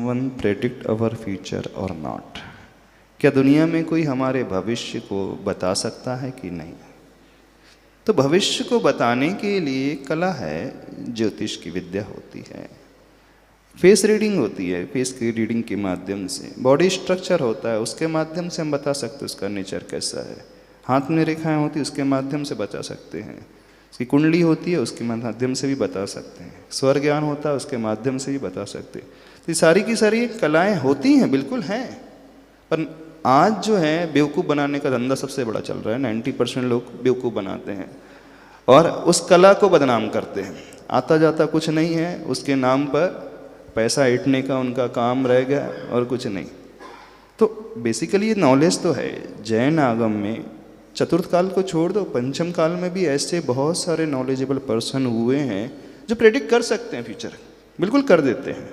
Someone predict अवर future और not? क्या दुनिया में कोई हमारे भविष्य को बता सकता है कि नहीं? तो भविष्य को बताने के लिए कला है, ज्योतिष की विद्या होती है, फेस रीडिंग होती है, फेस की रीडिंग के माध्यम से बॉडी स्ट्रक्चर होता है, उसके माध्यम से हम बता सकते हैं उसका नेचर कैसा है। हाथ में रेखाएं होती है, उसके माध्यम से बता सकते हैं। उसकी कुंडली होती है, उसके माध्यम से भी बता सकते हैं। स्वर ज्ञान होता है, उसके माध्यम से भी बता सकते हैं। तो ये सारी की सारी कलाएं होती हैं, बिल्कुल हैं, पर आज जो है बेवकूफ़ बनाने का धंधा सबसे बड़ा चल रहा है। 90% लोग बेवकूफ़ बनाते हैं और उस कला को बदनाम करते हैं। आता जाता कुछ नहीं है, उसके नाम पर पैसा ईंटने का उनका काम रह गया और कुछ नहीं। तो बेसिकली ये नॉलेज तो है। जैन आगम में चतुर्थ काल को छोड़ दो, पंचम काल में भी ऐसे बहुत सारे नॉलेजेबल पर्सन हुए हैं जो प्रेडिक्ट कर सकते हैं फ्यूचर, बिल्कुल कर देते हैं।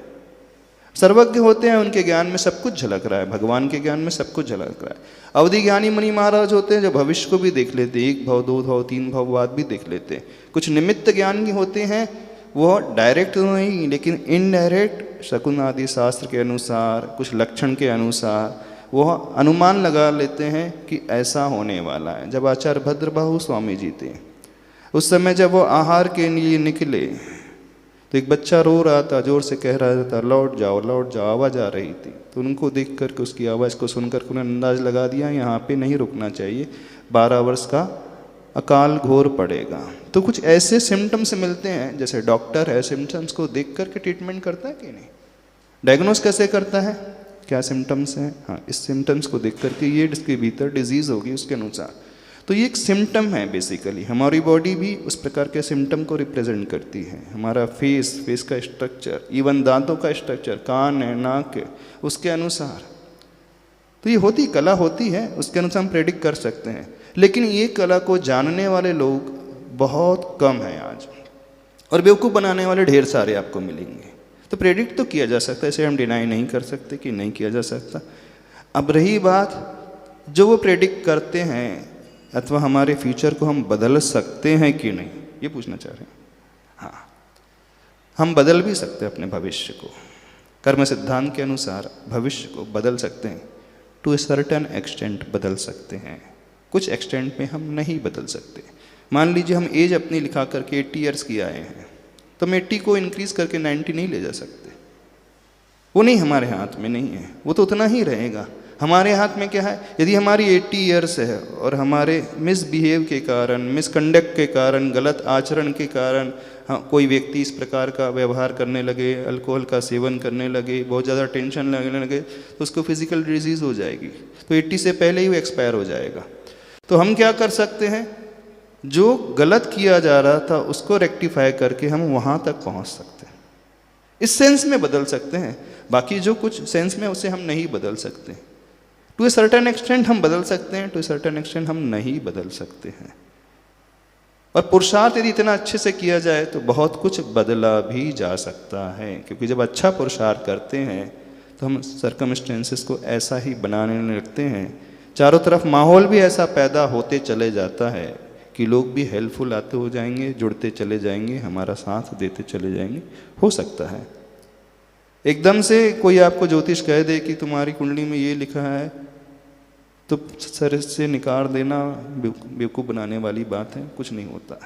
सर्वज्ञ होते हैं, उनके ज्ञान में सब कुछ झलक रहा है, भगवान के ज्ञान में सब कुछ झलक रहा है। अवधि ज्ञानी मुनि महाराज होते हैं जो भविष्य को भी देख लेते, 1 भाव 2 भाव 3 भाव बाद भी देख लेते हैं। कुछ निमित्त ज्ञान के होते हैं, वो डायरेक्ट तो नहीं लेकिन इनडायरेक्ट शकुन आदि शास्त्र के अनुसार, कुछ लक्षण के अनुसार वो अनुमान लगा लेते हैं कि ऐसा होने वाला है। जब आचार्य भद्रबाहु स्वामी जी थे, उस समय जब वो आहार के लिए निकले तो एक बच्चा रो रहा था, जोर से कह रहा था लौट जाओ लौट जाओ, आवाज़ आ रही थी। तो उनको देख करके, उसकी आवाज़ को सुनकर उन्होंने अंदाज लगा दिया यहाँ पे नहीं रुकना चाहिए, 12 वर्ष का अकाल घोर पड़ेगा। तो कुछ ऐसे सिम्टम्स मिलते हैं, जैसे डॉक्टर है सिम्टम्स को देख करके ट्रीटमेंट करता है कि नहीं, डायग्नोस कैसे करता है, क्या सिम्टम्स हैं, हाँ इस सिम्टम्स को देख करके ये इसके भीतर डिजीज़ होगी उसके अनुसार। तो ये एक सिम्टम है बेसिकली। हमारी बॉडी भी उस प्रकार के सिम्टम को रिप्रेजेंट करती है। हमारा फेस का स्ट्रक्चर, इवन दांतों का स्ट्रक्चर, कान है, नाक है, उसके अनुसार। तो ये होती कला होती है, उसके अनुसार हम प्रेडिक्ट कर सकते हैं। लेकिन ये कला को जानने वाले लोग बहुत कम हैं आज, और बेवकूफ़ बनाने वाले ढेर सारे आपको मिलेंगे। तो प्रेडिक्ट तो किया जा सकता है, इसे हम डिनाई नहीं कर सकते कि नहीं किया जा सकता। अब रही बात, जो वो प्रेडिक्ट करते हैं अथवा हमारे फ्यूचर को हम बदल सकते हैं कि नहीं, ये पूछना चाह रहे हैं। हाँ, हम बदल भी सकते हैं अपने भविष्य को। कर्म सिद्धांत के अनुसार भविष्य को बदल सकते हैं, टू ए सर्टेन एक्सटेंट बदल सकते हैं। कुछ एक्सटेंट में हम नहीं बदल सकते। मान लीजिए हम एज अपनी लिखा करके 80 ईयर्स की आए हैं, तो हम 80 को इंक्रीज़ करके 90 नहीं ले जा सकते। वो नहीं, हमारे हाथ में नहीं है, वो तो उतना ही रहेगा। हमारे हाथ में क्या है, यदि हमारी 80 ईयर्स है और हमारे मिसबिहेव के कारण, मिसकंडक्ट के कारण, गलत आचरण के कारण कोई व्यक्ति इस प्रकार का व्यवहार करने लगे, अल्कोहल का सेवन करने लगे, बहुत ज़्यादा टेंशन लगने लगे, तो उसको फिजिकल डिजीज़ हो जाएगी। तो 80 से पहले ही वो एक्सपायर हो जाएगा। तो हम क्या कर सकते हैं, जो गलत किया जा रहा था उसको रेक्टिफाई करके हम वहाँ तक पहुँच सकते हैं। इस सेंस में बदल सकते हैं, बाकी जो कुछ सेंस में उसे हम नहीं बदल सकते। टू ए सर्टेन एक्सटेंट हम बदल सकते हैं, टू ए सर्टेन एक्सटेंट हम नहीं बदल सकते हैं। और पुरुषार्थ यदि इतना अच्छे से किया जाए तो बहुत कुछ बदला भी जा सकता है, क्योंकि जब अच्छा पुरुषार्थ करते हैं तो हम सर्कमस्टेंसेस को ऐसा ही बनाने लगते हैं, चारों तरफ माहौल भी ऐसा पैदा होते चले जाता है कि लोग भी हेल्पफुल आते हो जाएंगे, जुड़ते चले जाएंगे, हमारा साथ देते चले जाएंगे। हो सकता है एकदम से कोई आपको ज्योतिष कह दे कि तुम्हारी कुंडली में ये लिखा है, तो सर से निकाल देना बेवकूफ़ बनाने वाली बात है, कुछ नहीं होता।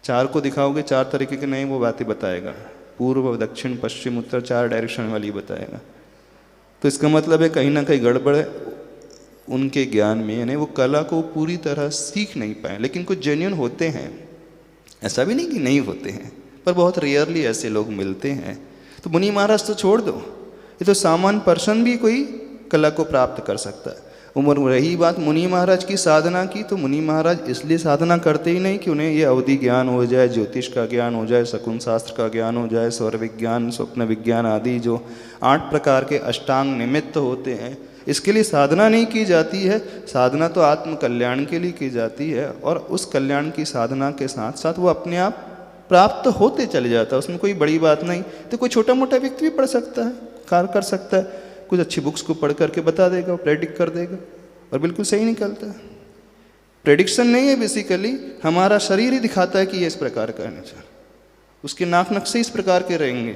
4 को दिखाओगे 4 तरीके के नहीं वो बातें बताएगा, पूर्व दक्षिण पश्चिम उत्तर 4 डायरेक्शन वाली बताएगा। तो इसका मतलब है कहीं ना कहीं गड़बड़ है उनके ज्ञान में, यानी वो कला को पूरी तरह सीख नहीं पाए। लेकिन कुछ जेन्युइन होते हैं, ऐसा भी नहीं कि नहीं होते हैं, पर बहुत रेयरली ऐसे लोग मिलते हैं। तो मुनि महाराज तो छोड़ दो, ये तो सामान्य पर्सन भी कोई कला को प्राप्त कर सकता है। उम्र रही बात मुनि महाराज की साधना की, तो मुनि महाराज इसलिए साधना करते ही नहीं कि उन्हें ये अवधि ज्ञान हो जाए, ज्योतिष का ज्ञान हो जाए, शकुन शास्त्र का ज्ञान हो जाए, स्वर विज्ञान, स्वप्न विज्ञान आदि जो 8 प्रकार के अष्टांग निमित्त होते हैं, इसके लिए साधना नहीं की जाती है। साधना तो आत्म कल्याण के लिए की जाती है, और उस कल्याण की साधना के साथ साथ वो अपने आप प्राप्त होते चले जाता है, उसमें कोई बड़ी बात नहीं। तो कोई छोटा मोटा व्यक्ति भी पढ़ सकता है, कार्य कर सकता है, कुछ अच्छी बुक्स को पढ़ करके बता देगा, प्रेडिक्ट कर देगा और बिल्कुल सही निकलता है। प्रेडिक्शन नहीं है, बेसिकली हमारा शरीर ही दिखाता है कि ये इस प्रकार का नेचर, उसके नाक नक्शे इस प्रकार के रहेंगे,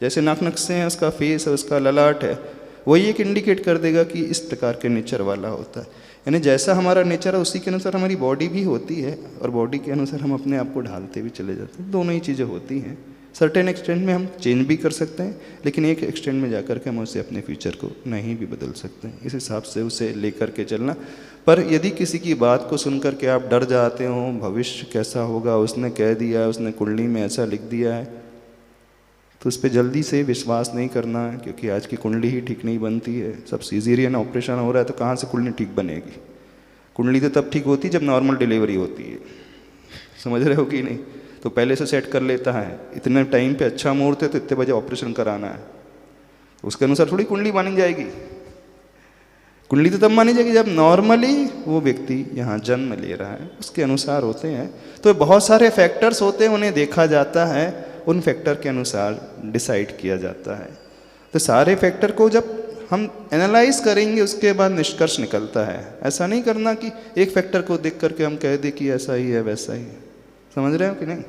जैसे नाक नक्शे हैं, उसका फेस है, उसका ललाट है, वही एक इंडिकेट कर देगा कि इस प्रकार के नेचर वाला होता है। यानी जैसा हमारा नेचर है उसी के अनुसार हमारी बॉडी भी होती है, और बॉडी के अनुसार हम अपने आप को ढालते भी चले जाते हैं। दोनों ही चीज़ें होती हैं। सर्टेन एक्सटेंट में हम चेंज भी कर सकते हैं, लेकिन एक एक्सटेंट में जाकर के हम उससे अपने फ्यूचर को नहीं भी बदल सकते हैं। इस हिसाब से उसे लेकर के चलना। पर यदि किसी की बात को सुनकर के आप डर जाते हो, भविष्य कैसा होगा, उसने कह दिया है, उसने कुंडली में ऐसा लिख दिया है, तो उस पर जल्दी से विश्वास नहीं करना है, क्योंकि आज की कुंडली ही ठीक नहीं बनती है। सब सीजरियन ऑपरेशन हो रहा है, तो कहाँ से कुंडली ठीक बनेगी? कुंडली तो तब ठीक होती है जब नॉर्मल डिलीवरी होती है। समझ रहे हो कि नहीं? तो पहले से सेट कर लेता है, इतने टाइम पे अच्छा मुहूर्त है तो इतने बजे ऑपरेशन कराना है, उसके अनुसार थोड़ी कुंडली मानी जाएगी। कुंडली तो तब मानी जाएगी जब नॉर्मली वो व्यक्ति यहाँ जन्म ले रहा है, उसके अनुसार होते हैं। तो बहुत सारे फैक्टर्स होते हैं, उन्हें देखा जाता है, उन फैक्टर के अनुसार डिसाइड किया जाता है। तो सारे फैक्टर को जब हम एनालाइज करेंगे उसके बाद निष्कर्ष निकलता है। ऐसा नहीं करना कि एक फैक्टर को देख करके हम कह दें कि ऐसा ही है वैसा ही है। समझ रहे हो कि नहीं?